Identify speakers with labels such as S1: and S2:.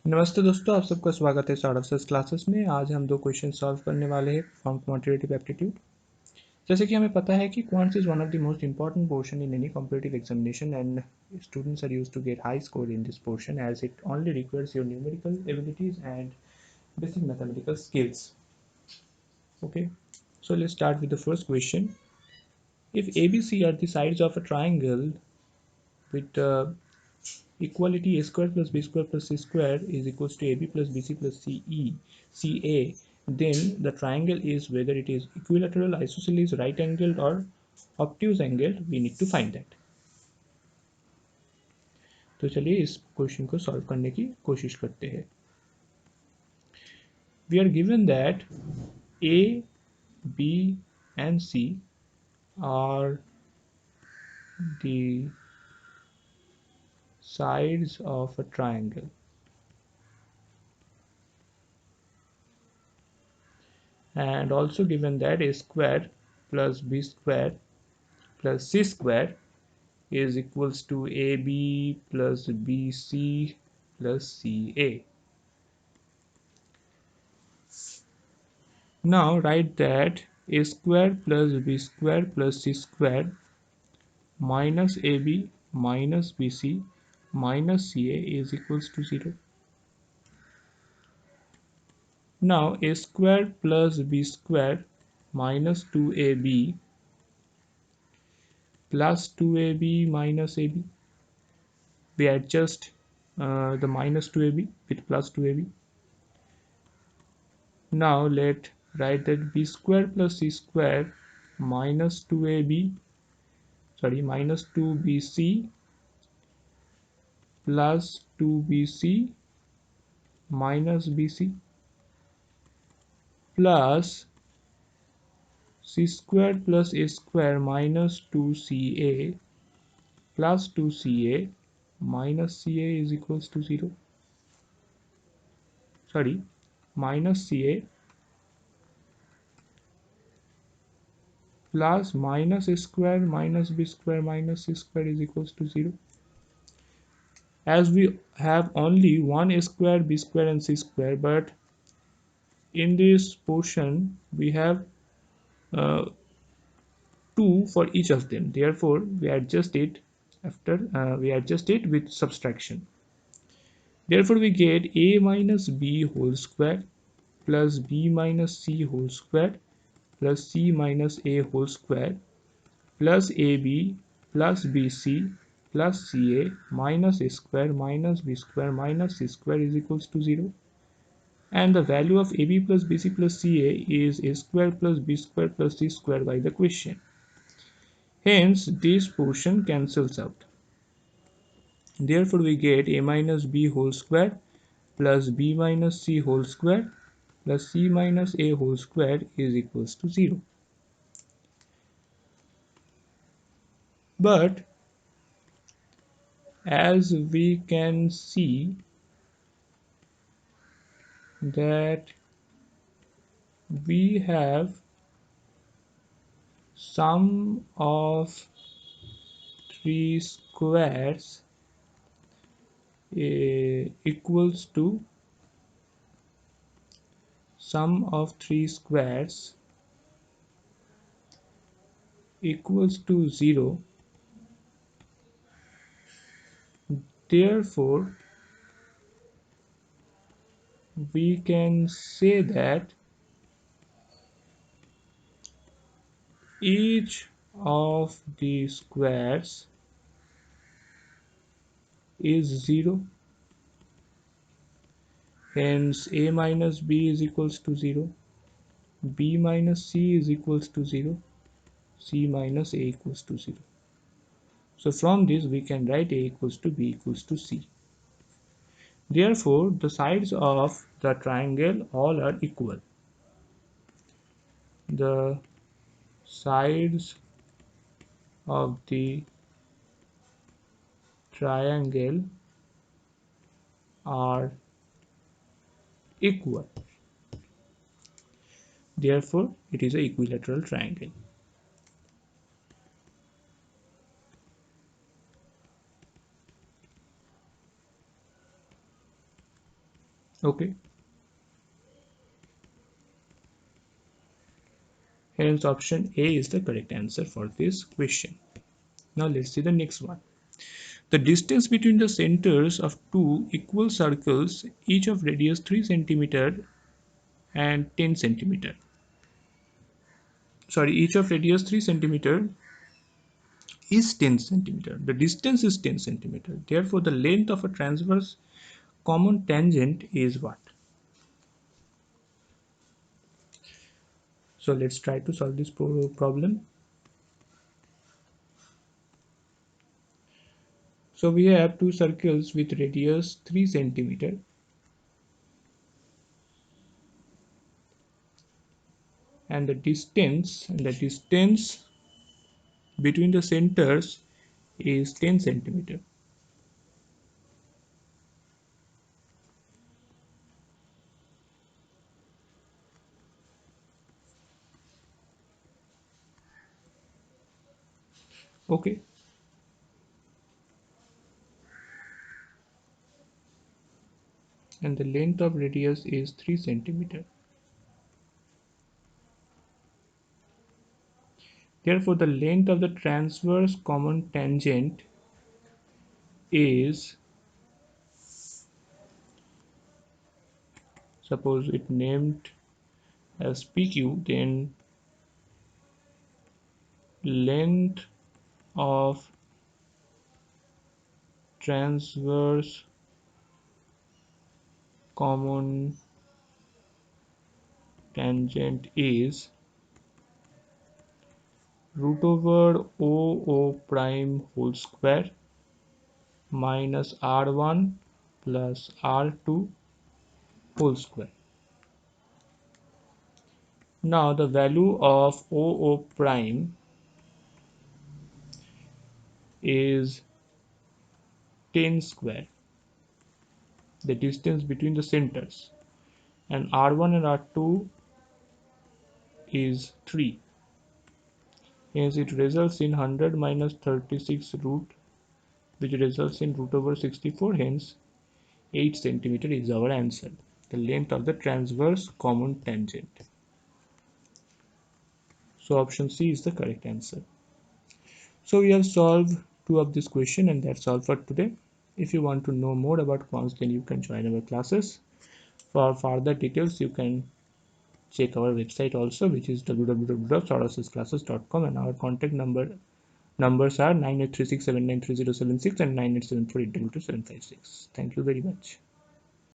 S1: नमस्ते दोस्तों, आप सबका स्वागत है SSC क्लासेस में। आज हम दो क्वेश्चन सॉल्व करने वाले हैं फ्रॉम क्वांटिटेटिव एप्टीट्यूड। जैसे कि हमें पता है कि quants is one of the most important portion in any competitive examination and students are used to get high score in this portion as it only requires your numerical abilities and basic mathematical skills. Okay, so let's start with the first question. If ABC are the sides of a triangle with equality a square plus b square plus c square is equals to ab plus bc plus ca, then the triangle is whether it is equilateral, isosceles, right angled or obtuse angled. We need to find that. तो चलिए इस question को solve करने की कोशिश करते हैं. We are given that a, b and c are the sides of a triangle, and also given that a square plus b square plus c square is equals to AB plus BC plus CA. Now write that a square plus b square plus c square minus AB minus BC minus CA is equals to 0. Now a square plus b square minus 2AB plus 2AB minus AB. We adjust the minus 2AB with plus 2AB. Now let write that b square plus c square minus 2bc plus 2bc minus bc plus c square plus a square minus 2ca plus 2ca minus ca is equals to 0. Minus ca plus minus a square minus b square minus c square is equals to 0. As we have only one a square, b square and c square, but in this portion we have uh, 2 for each of them, therefore we adjust it with subtraction. Therefore we get a minus b whole square plus b minus c whole square plus c minus a whole square plus ab plus bc plus ca minus a square minus b square minus c square is equals to 0. And the value of AB plus BC plus CA is a square plus b square plus c square by the question. Hence, this portion cancels out. Therefore, we get a minus b whole square plus b minus c whole square plus c minus a whole square is equals to 0. But as we can see that we have sum of three squares equals to sum of three squares equals to 0. Therefore, we can say that each of the squares is 0. Hence, a minus b is equals to 0, b minus c is equals to 0, c minus a equals to 0. So from this we can write a equals to b equals to c. Therefore, the sides of the triangle all are equal. The sides of the triangle are equal. Therefore, it is an equilateral triangle. Okay, hence option A is the correct answer for this question. Now let's see the next one. The distance between the centers of two equal circles, each of radius 3 cm and 10 cm. Sorry, each of radius 3 cm is 10 cm. The distance is 10 cm. Therefore, the length of a transverse common tangent is what? So let's try to solve this problem. So we have two circles with radius 3 cm and the distance between the centers is 10 cm. Okay, and the length of radius is 3 cm. Therefore, the length of the transverse common tangent is, suppose it named as PQ, then length of transverse common tangent is root over OO prime whole square minus R1 plus R2 whole square. Now the value of OO prime is 10 square, the distance between the centers, and R1 and R2 is 3. Hence it results in 100 minus 36 root, which results in root over 64. Hence 8 cm is our answer, the length of the transverse common tangent. So option C is the correct answer. So we have solved two of this question, and that's all for today. If you want to know more about quants, then you can join our classes. For further details, you can check our website also, which is www.srsclasses.com, and our contact numbers are 9836793076 and 9874822756. Thank you very much.